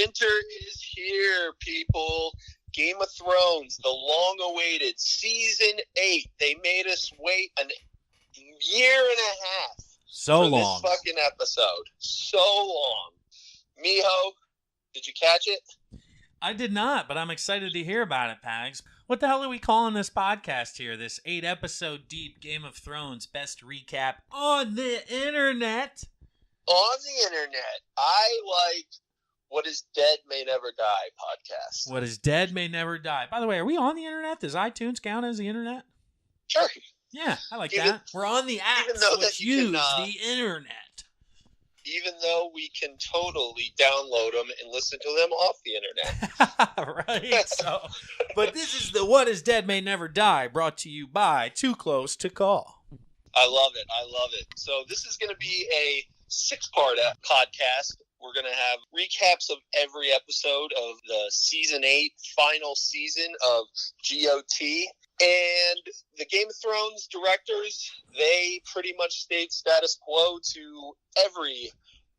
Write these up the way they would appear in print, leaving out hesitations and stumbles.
Winter is here, people. Game of Thrones, the long-awaited Season 8. They made us wait a year and a half for this fucking episode. So long. Miho, did you catch it? I did not, but I'm excited to hear about it, Pags. What the hell are we calling this podcast here? This 8-episode deep Game of Thrones best recap on the internet? On the internet. I like What Is Dead May Never Die podcast. What Is Dead May Never Die. By the way, are we on the internet? Does iTunes count as the internet? Sure. Yeah, I like that. We're on the apps which use the internet. Even though we can totally download them and listen to them off the internet. Right. So, but this is the What Is Dead May Never Die, brought to you by Too Close to Call. I love it. I love it. So this is going to be a 6-part podcast. We're going to have recaps of every episode of the Season 8 final season of GOT. And the Game of Thrones directors, they pretty much stayed status quo to every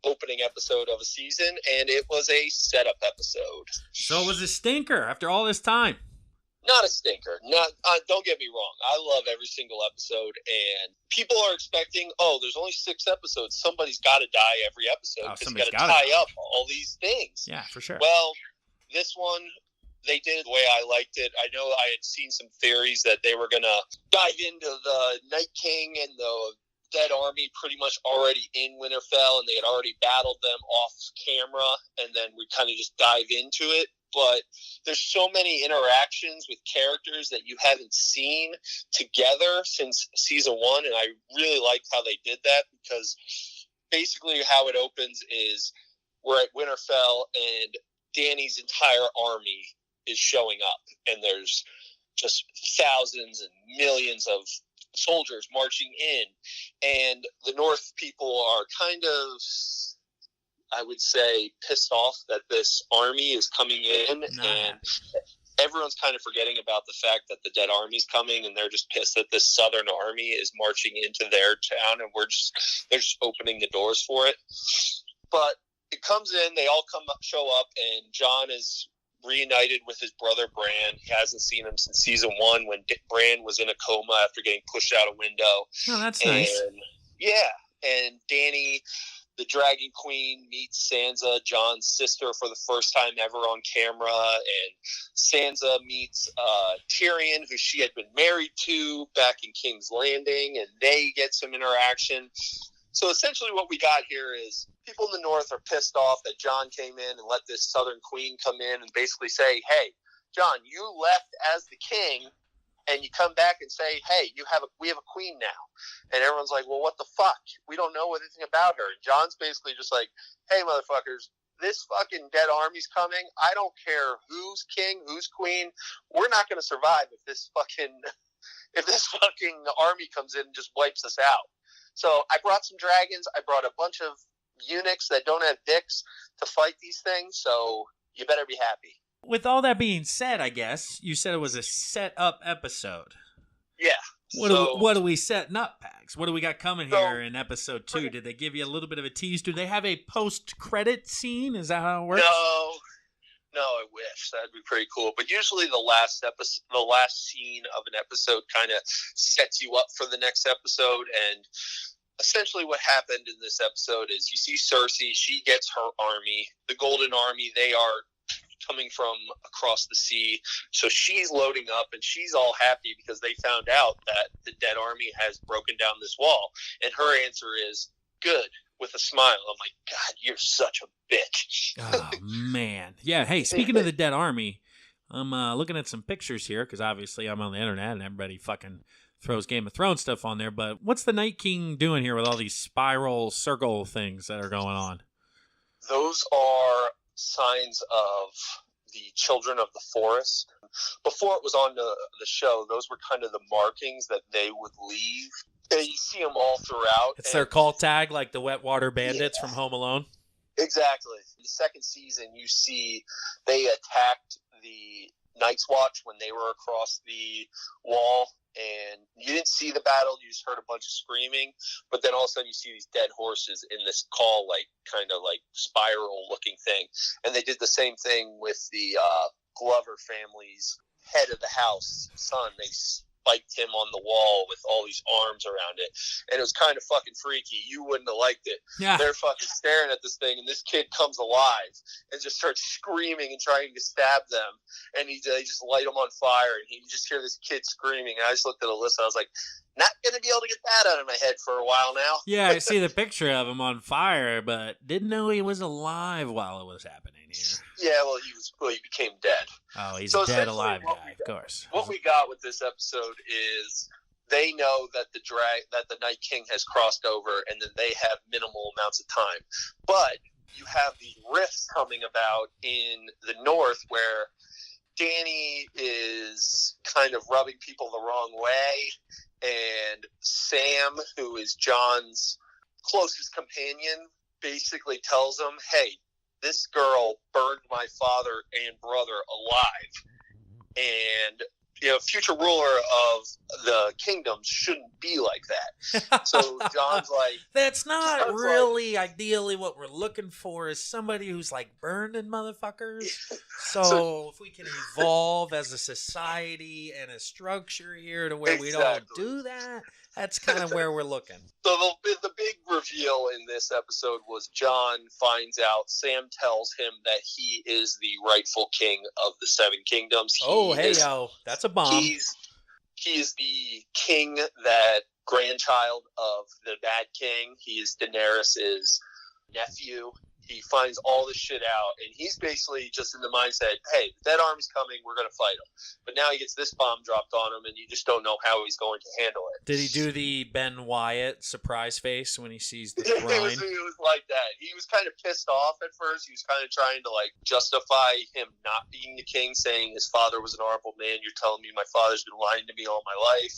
opening episode of a season, and it was a setup episode. So it was a stinker after all this time. Not a stinker. Don't get me wrong. I love every single episode, and people are expecting, there's only 6 episodes. Somebody's got to die every episode because you got to tie up all these things. Yeah, for sure. Well, this one, they did it the way I liked it. I know I had seen some theories that they were going to dive into the Night King and the Dead Army pretty much already in Winterfell, and they had already battled them off camera, and then we kind of just dive into it. But there's so many interactions with characters that you haven't seen together since season 1, and I really liked how they did that, because basically how it opens is we're at Winterfell, and Dany's entire army is showing up, and there's just thousands and millions of soldiers marching in, and the North people are kind of, I would say, pissed off that this army is coming in, and everyone's kind of forgetting about the fact that the Dead Army's coming, and they're just pissed that this Southern army is marching into their town, and they're just opening the doors for it. But it comes in, they all show up, and Jon is reunited with his brother Bran. He hasn't seen him since season 1 when Bran was in a coma after getting pushed out a window. Oh, that's nice. Yeah, and Dany, the Dragon Queen, meets Sansa, Jon's sister, for the first time ever on camera, and Sansa meets Tyrion, who she had been married to back in King's Landing, and they get some interaction. So essentially what we got here is people in the North are pissed off that Jon came in and let this Southern Queen come in and basically say, hey, Jon, you left as the king, and you come back and say, hey, we have a queen now. And everyone's like, well, what the fuck? We don't know anything about her. And Jon's basically just like, hey, motherfuckers, this fucking Dead Army's coming. I don't care who's king, who's queen. We're not going to survive if this fucking army comes in and just wipes us out. So I brought some dragons. I brought a bunch of eunuchs that don't have dicks to fight these things. So you better be happy. With all that being said, I guess, you said it was a set-up episode. Yeah. What are we setting up, Pags? What do we got coming here in episode 2? Did they give you a little bit of a tease? Do they have a post-credit scene? Is that how it works? No, I wish. That'd be pretty cool. But usually the last scene of an episode kind of sets you up for the next episode. And essentially what happened in this episode is you see Cersei. She gets her army. The Golden Army, they are coming from across the sea. So she's loading up, and she's all happy because they found out that the Dead Army has broken down this wall. And her answer is, good, with a smile. I'm like, God, you're such a bitch. Oh, man. Yeah, hey, speaking of the Dead Army, I'm looking at some pictures here because obviously I'm on the internet and everybody fucking throws Game of Thrones stuff on there. But what's the Night King doing here with all these spiral circle things that are going on? Those are signs of the Children of the Forest. Before it was on the show, those were kind of the markings that they would leave. And you see them all throughout. It's their call tag, like the Wetwater Bandits from Home Alone? Exactly. In the second season, you see they attacked the Night's Watch when they were across the wall and you didn't see the battle. You just heard a bunch of screaming, but then all of a sudden you see these dead horses in this call, like kind of like spiral looking thing. And they did the same thing with the Glover family's head of the house son. They spiked him on the wall with all these arms around it, and it was kind of fucking freaky. You wouldn't have liked it. Yeah. They're fucking staring at this thing, and this kid comes alive and just starts screaming and trying to stab them, and they just light him on fire, and you just hear this kid screaming. And I just looked at Alyssa. I was like, not gonna be able to get that out of my head for a while now. Yeah, I see the picture of him on fire, but didn't know he was alive while it was happening here. Yeah, well, he became dead. Oh, he's So a dead essentially alive what guy, of course. What we got with this episode is they know that the Night King has crossed over, and then they have minimal amounts of time. But you have these rifts coming about in the north where Danny is kind of rubbing people the wrong way, and Sam, who is John's closest companion, basically tells him, hey, this girl burned my father and brother alive. And, future ruler of the kingdoms shouldn't be like that. So John's like... That's not really ideally what we're looking for, is somebody who's like burning motherfuckers. So if we can evolve as a society and a structure here to where we don't do that, that's kind of where we're looking. So the big reveal in this episode was John finds out, Sam tells him that he is the rightful king of the Seven Kingdoms. That's a bomb. He is the king, that grandchild of the Mad King. He is Daenerys' nephew. He finds all this shit out, and he's basically just in the mindset, hey, the Dead Army's coming, we're going to fight him. But now he gets this bomb dropped on him, and you just don't know how he's going to handle it. Did he do the Ben Wyatt surprise face when he sees the it brine? was like that. He was kind of pissed off at first. He was kind of trying to justify him not being the king, saying his father was an honorable man. You're telling me my father's been lying to me all my life,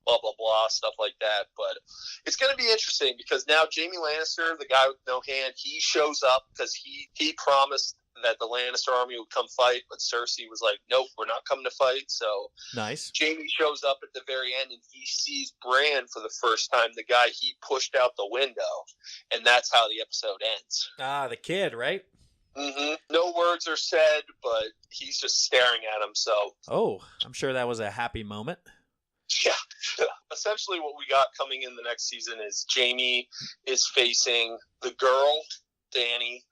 blah, blah, blah, stuff like that. But it's going to be interesting because now Jaime Lannister, the guy with no hand, he shows up because he promised that the Lannister army would come fight, but Cersei was like, nope, we're not coming to fight. So nice. Jaime shows up at the very end, and he sees Bran for the first time, the guy he pushed out the window, and that's how the episode ends. Ah, the kid, right? Mm-hmm. No words are said, but he's just staring at him. So, I'm sure that was a happy moment. Yeah. Essentially what we got coming in the next season is Jaime is facing the girl, Dany,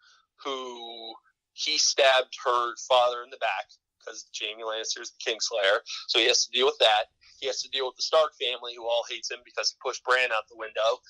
who he stabbed her father in the back because Jaime Lannister is the Kingslayer. So he has to deal with that. He has to deal with the Stark family, who all hates him because he pushed Bran out the window.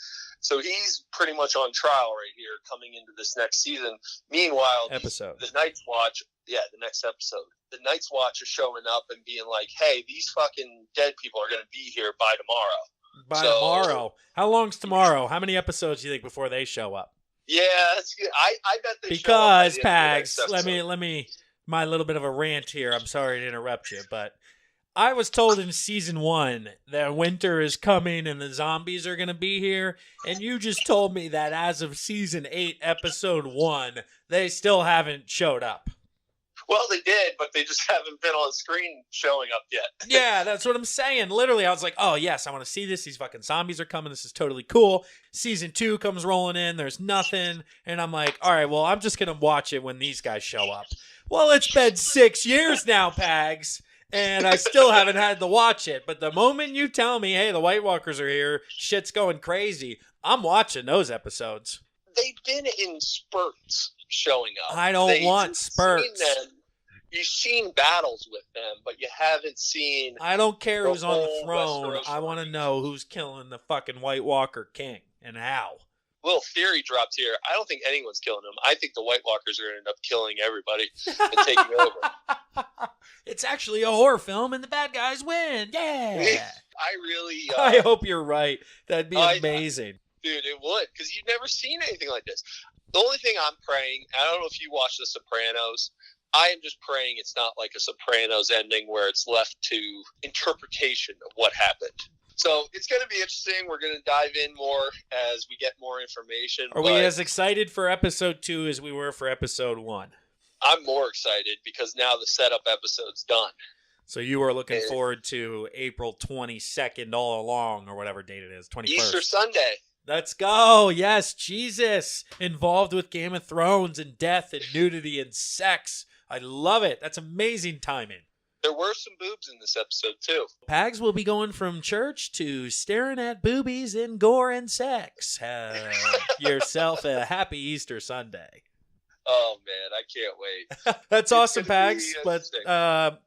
So he's pretty much on trial right here coming into this next season. Meanwhile, the Night's Watch, the next episode, the Night's Watch is showing up and being like, hey, these fucking dead people are going to be here by tomorrow. Tomorrow? How long's tomorrow? How many episodes do you think before they show up? Yeah, that's good. I bet they because show up Pags, let me my little bit of a rant here. I'm sorry to interrupt you, but I was told in season 1 that winter is coming and the zombies are going to be here, and you just told me that as of season 8, episode 1, they still haven't showed up. Well, they did, but they just haven't been on screen showing up yet. Yeah, that's what I'm saying. Literally, I was like, oh, yes, I want to see this. These fucking zombies are coming. This is totally cool. Season 2 comes rolling in. There's nothing. And I'm like, all right, well, I'm just going to watch it when these guys show up. Well, it's been 6 years now, Pags, and I still haven't had to watch it. But the moment you tell me, hey, the White Walkers are here, shit's going crazy, I'm watching those episodes. They've been in spurts showing up. I don't want spurts. You've seen battles with them, but you haven't seen... I don't care who's on the throne. I want to know who's killing the fucking White Walker king and how. Little theory dropped here. I don't think anyone's killing him. I think the White Walkers are going to end up killing everybody and taking over. It's actually a horror film and the bad guys win. Yeah. I hope you're right. That'd be amazing. Dude, it would, because you've never seen anything like this. The only thing I'm praying, I don't know if you watch The Sopranos, I am just praying it's not like a Sopranos ending where it's left to interpretation of what happened. So it's going to be interesting. We're going to dive in more as we get more information. Are we as excited for episode 2 as we were for episode 1? I'm more excited because now the setup episode's done. So you were looking forward to April 22nd all along, or whatever date it is, 21st. Easter Sunday. Let's go. Yes, Jesus. Involved with Game of Thrones and death and nudity and sex. I love it. That's amazing timing. There were some boobs in this episode, too. Pags will be going from church to staring at boobies and gore and sex. Have yourself a happy Easter Sunday. Oh, man, I can't wait. That's awesome, Pags. But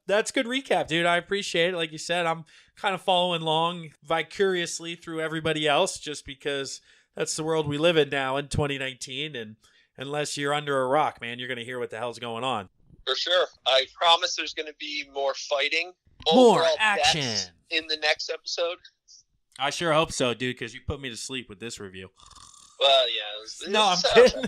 that's good recap, dude. I appreciate it. Like you said, I'm kind of following along vicariously through everybody else just because that's the world we live in now in 2019. And unless you're under a rock, man, you're going to hear what the hell's going on. For sure. I promise there's going to be more fighting. More action. In the next episode. I sure hope so, dude, because you put me to sleep with this review. Well, yeah. No, I'm kidding.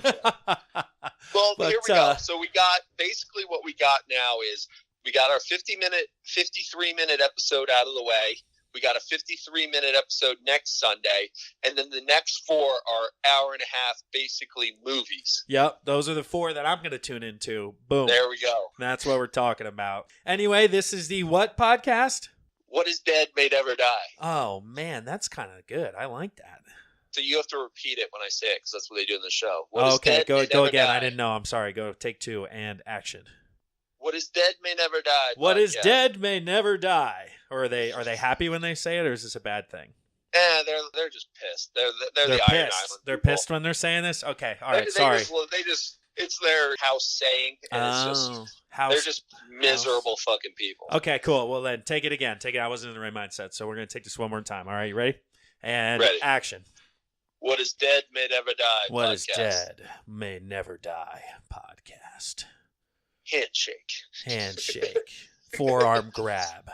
Well, here we go. So we got, basically what we got now is we got our 53-minute episode out of the way. We got a 53-minute episode next Sunday. And then the next 4 are hour and a half, basically movies. Yep, those are the 4 that I'm going to tune into. Boom. There we go. That's what we're talking about. Anyway, this is the what podcast? What is Dead May Never Die. Oh, man, that's kind of good. I like that. So you have to repeat it when I say it because that's what they do in the show. Okay, go again. Die? I didn't know. I'm sorry. Go take 2 and action. What is Dead May Never Die. What is Dead May Never Die. Or are they happy when they say it, or is this a bad thing? They're just pissed. They're the pissed. Iron Island. They're people. pissed when they're saying this. Okay, all right. Sorry. They just it's their house saying, and they're just miserable fucking people. Okay, cool. Well then, take it again. I wasn't in the right mindset, so we're gonna take this one more time. All right, you ready? And ready. Action. What is Dead May Never Die. What podcast. is Dead May Never Die podcast. Handshake. Forearm grab.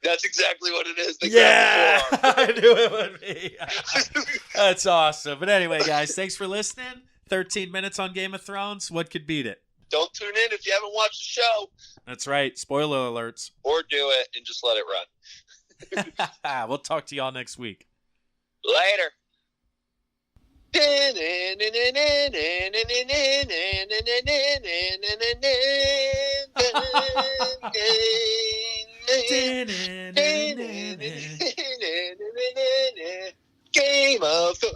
That's exactly what it is. Yeah, I knew it would be. That's awesome. But anyway, guys, thanks for listening. 13 minutes on Game of Thrones. What could beat it? Don't tune in if you haven't watched the show. That's right. Spoiler alerts. Or do it and just let it run. We'll talk to y'all next week. Later. Game of Thrones.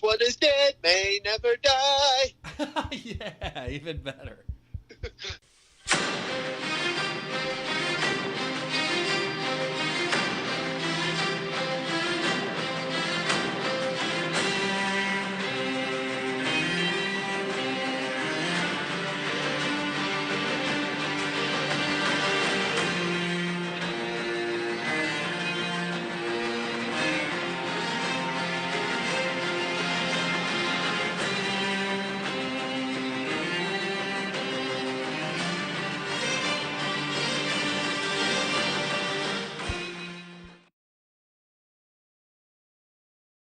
What is Dead May Never Die. Yeah, even better.